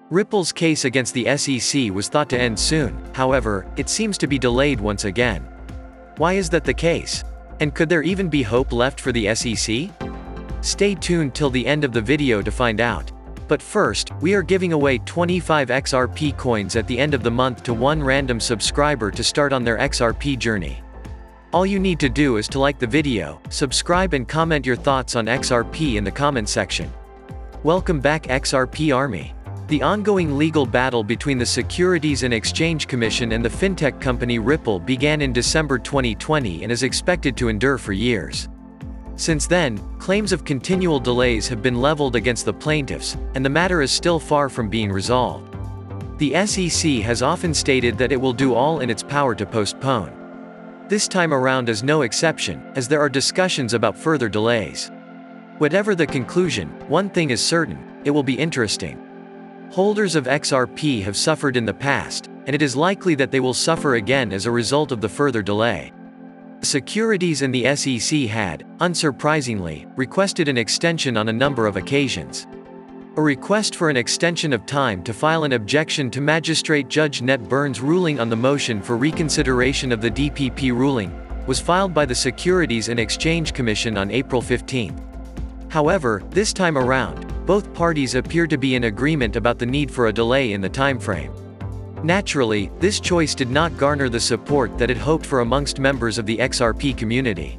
Ripple's case against the SEC was thought to end soon, however, it seems to be delayed once again. Why is that the case? And could there even be hope left for the SEC? Stay tuned till the end of the video to find out. But first, we are giving away 25 XRP coins at the end of the month to one random subscriber to start on their XRP journey. All you need to do is to like the video, subscribe and comment your thoughts on XRP in the comment section. Welcome back XRP Army. The ongoing legal battle between the Securities and Exchange Commission and the fintech company Ripple began in December 2020 and is expected to endure for years. Since then, claims of continual delays have been leveled against the plaintiffs, and the matter is still far from being resolved. The SEC has often stated that it will do all in its power to postpone. This time around is no exception, as there are discussions about further delays. Whatever the conclusion, one thing is certain: it will be interesting. Holders of XRP have suffered in the past, and it is likely that they will suffer again as a result of the further delay. Securities and the SEC had, unsurprisingly, requested an extension on a number of occasions. A request for an extension of time to file an objection to Magistrate Judge Ned Burns' ruling on the motion for reconsideration of the DPP ruling was filed by the Securities and Exchange Commission on April 15. However, this time around, both parties appear to be in agreement about the need for a delay in the timeframe. Naturally, this choice did not garner the support that it hoped for amongst members of the XRP community.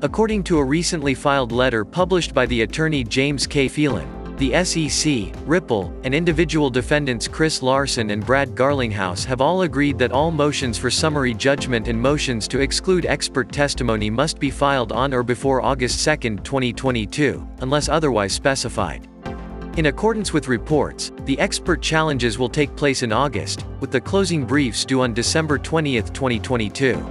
According to a recently filed letter published by the attorney James K. Phelan, the SEC, Ripple, and individual defendants Chris Larson and Brad Garlinghouse have all agreed that all motions for summary judgment and motions to exclude expert testimony must be filed on or before August 2, 2022, unless otherwise specified. In accordance with reports, the expert challenges will take place in August, with the closing briefs due on December 20, 2022.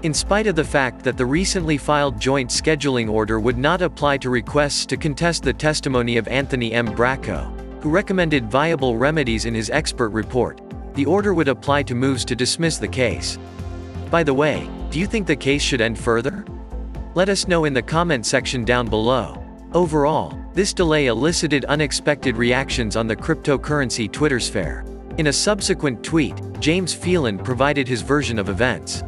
In spite of the fact that the recently filed joint scheduling order would not apply to requests to contest the testimony of Anthony M. Bracco, who recommended viable remedies in his expert report, the order would apply to moves to dismiss the case. By the way, do you think the case should end further? Let us know in the comment section down below. Overall, this delay elicited unexpected reactions on the cryptocurrency Twitter sphere. In a subsequent tweet, James Phelan provided his version of events.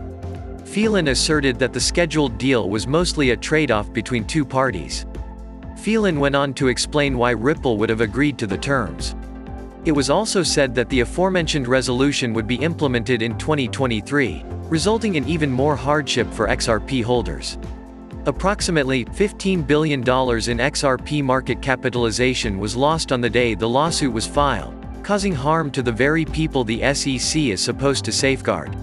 Phelan asserted that the scheduled deal was mostly a trade-off between two parties. Phelan went on to explain why Ripple would have agreed to the terms. It was also said that the aforementioned resolution would be implemented in 2023, resulting in even more hardship for XRP holders. Approximately $15 billion in XRP market capitalization was lost on the day the lawsuit was filed, causing harm to the very people the SEC is supposed to safeguard.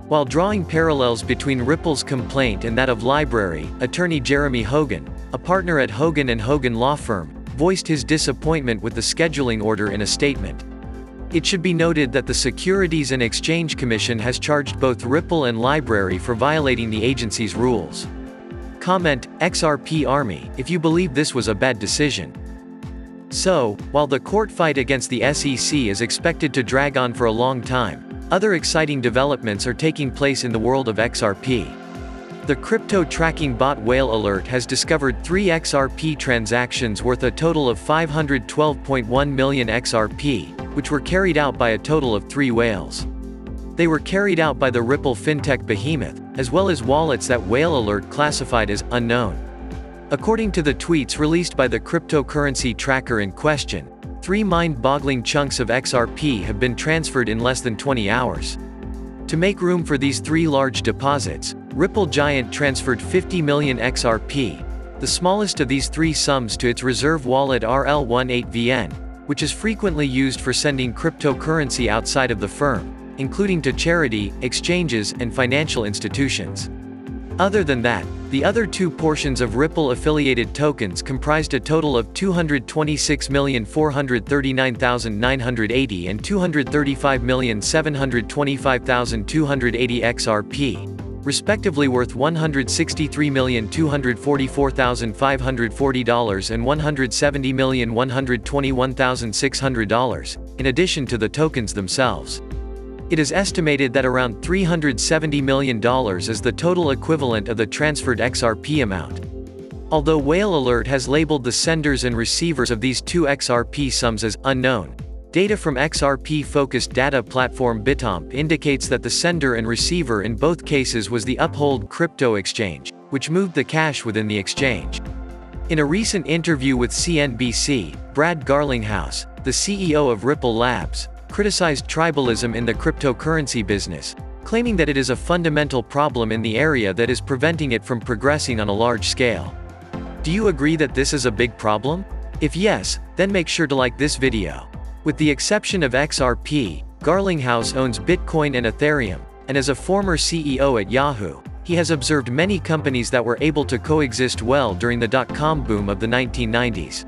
While drawing parallels between Ripple's complaint and that of Library, attorney Jeremy Hogan, a partner at Hogan & Hogan law firm, voiced his disappointment with the scheduling order in a statement. It should be noted that the Securities and Exchange Commission has charged both Ripple and Library for violating the agency's rules. Comment, XRP Army, if you believe this was a bad decision. So, while the court fight against the SEC is expected to drag on for a long time, other exciting developments are taking place in the world of XRP. The crypto tracking bot Whale Alert has discovered 3 XRP transactions worth a total of 512.1 million XRP, which were carried out by a total of 3 whales. They were carried out by the Ripple fintech behemoth, as well as wallets that Whale Alert classified as unknown. According to the tweets released by the cryptocurrency tracker in question, 3 mind-boggling chunks of XRP have been transferred in less than 20 hours. To make room for these 3 large deposits, Ripple Giant transferred 50 million XRP, the smallest of these 3 sums, to its reserve wallet RL18VN, which is frequently used for sending cryptocurrency outside of the firm, including to charity, exchanges, and financial institutions. Other than that, the other 2 portions of Ripple-affiliated tokens comprised a total of 226,439,980 and 235,725,280 XRP, respectively worth $163,244,540 and $170,121,600, in addition to the tokens themselves. It is estimated that around $370 million is the total equivalent of the transferred XRP amount. Although Whale Alert has labeled the senders and receivers of these 2 XRP sums as unknown, Data from XRP-focused data platform Bitomp indicates that the sender and receiver in both cases was the Uphold crypto exchange, which moved the cash within the exchange. In a recent interview with CNBC, Brad Garlinghouse, the CEO of Ripple Labs, criticized tribalism in the cryptocurrency business, claiming that it is a fundamental problem in the area that is preventing it from progressing on a large scale. Do you agree that this is a big problem? If yes, then make sure to like this video. With the exception of XRP, Garlinghouse owns Bitcoin and Ethereum, and as a former CEO at Yahoo, he has observed many companies that were able to coexist well during the dot-com boom of the 1990s.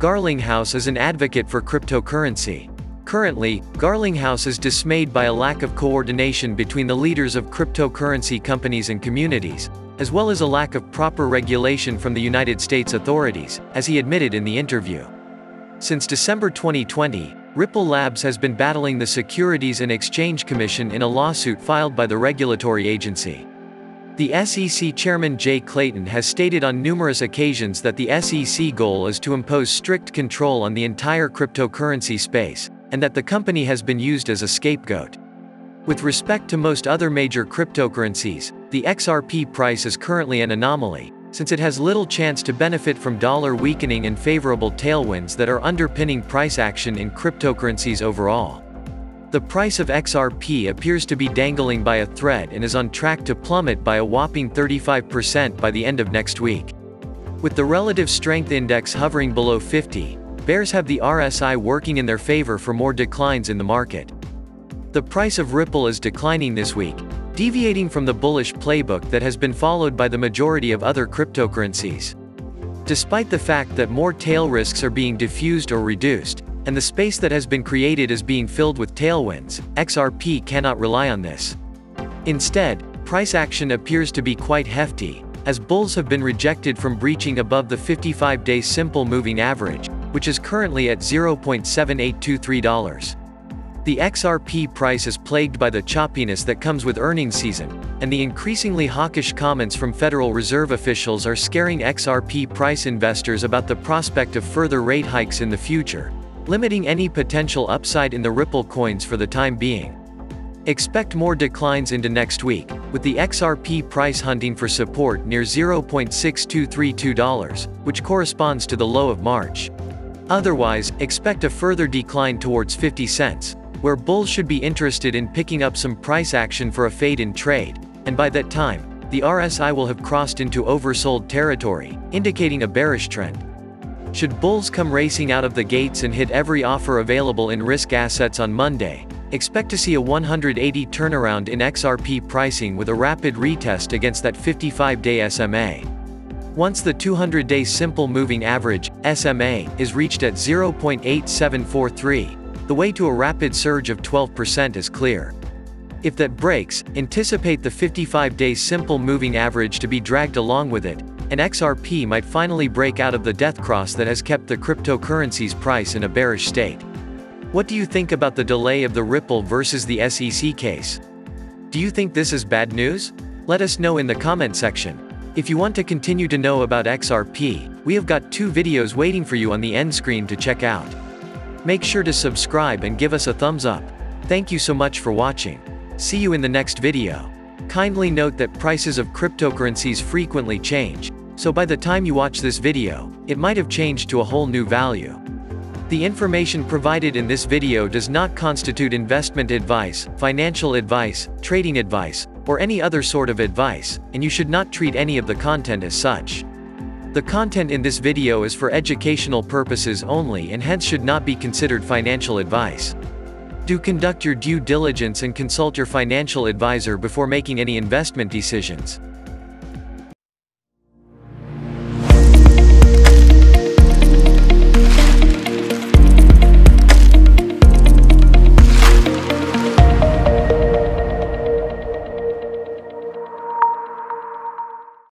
Garlinghouse is an advocate for cryptocurrency. Currently, Garlinghouse is dismayed by a lack of coordination between the leaders of cryptocurrency companies and communities, as well as a lack of proper regulation from the United States authorities, as he admitted in the interview. Since December 2020, Ripple Labs has been battling the Securities and Exchange Commission in a lawsuit filed by the regulatory agency. The SEC Chairman Jay Clayton has stated on numerous occasions that the SEC goal is to impose strict control on the entire cryptocurrency space, and that the company has been used as a scapegoat. With respect to most other major cryptocurrencies, the XRP price is currently an anomaly, since it has little chance to benefit from dollar weakening and favorable tailwinds that are underpinning price action in cryptocurrencies overall. The price of XRP appears to be dangling by a thread and is on track to plummet by a whopping 35% by the end of next week. With the relative strength index hovering below 50, bears have the RSI working in their favor for more declines in the market. The price of Ripple is declining this week, deviating from the bullish playbook that has been followed by the majority of other cryptocurrencies. Despite the fact that more tail risks are being diffused or reduced, and the space that has been created is being filled with tailwinds, XRP cannot rely on this. Instead, price action appears to be quite hefty, as bulls have been rejected from breaching above the 55-day simple moving average, which is currently at $0.7823. The XRP price is plagued by the choppiness that comes with earnings season, and the increasingly hawkish comments from Federal Reserve officials are scaring XRP price investors about the prospect of further rate hikes in the future, limiting any potential upside in the Ripple coins for the time being. Expect more declines into next week, with the XRP price hunting for support near $0.6232, which corresponds to the low of March. Otherwise, expect a further decline towards 50 cents, where bulls should be interested in picking up some price action for a fade in trade, and by that time, the RSI will have crossed into oversold territory, indicating a bearish trend. Should bulls come racing out of the gates and hit every offer available in risk assets on Monday, expect to see a 180 turnaround in XRP pricing with a rapid retest against that 55-day SMA. Once the 200-day simple moving average, SMA, is reached at 0.8743, the way to a rapid surge of 12% is clear. If that breaks, anticipate the 55-day simple moving average to be dragged along with it, and XRP might finally break out of the death cross that has kept the cryptocurrency's price in a bearish state. What do you think about the delay of the Ripple versus the SEC case? Do you think this is bad news? Let us know in the comment section. If you want to continue to know about XRP, we have got 2 videos waiting for you on the end screen to check out. Make sure to subscribe and give us a thumbs up. Thank you so much for watching. See you in the next video. Kindly note that prices of cryptocurrencies frequently change, so by the time you watch this video, it might have changed to a whole new value. The information provided in this video does not constitute investment advice, financial advice, trading advice, or any other sort of advice, and you should not treat any of the content as such. The content in this video is for educational purposes only and hence should not be considered financial advice. Do conduct your due diligence and consult your financial advisor before making any investment decisions.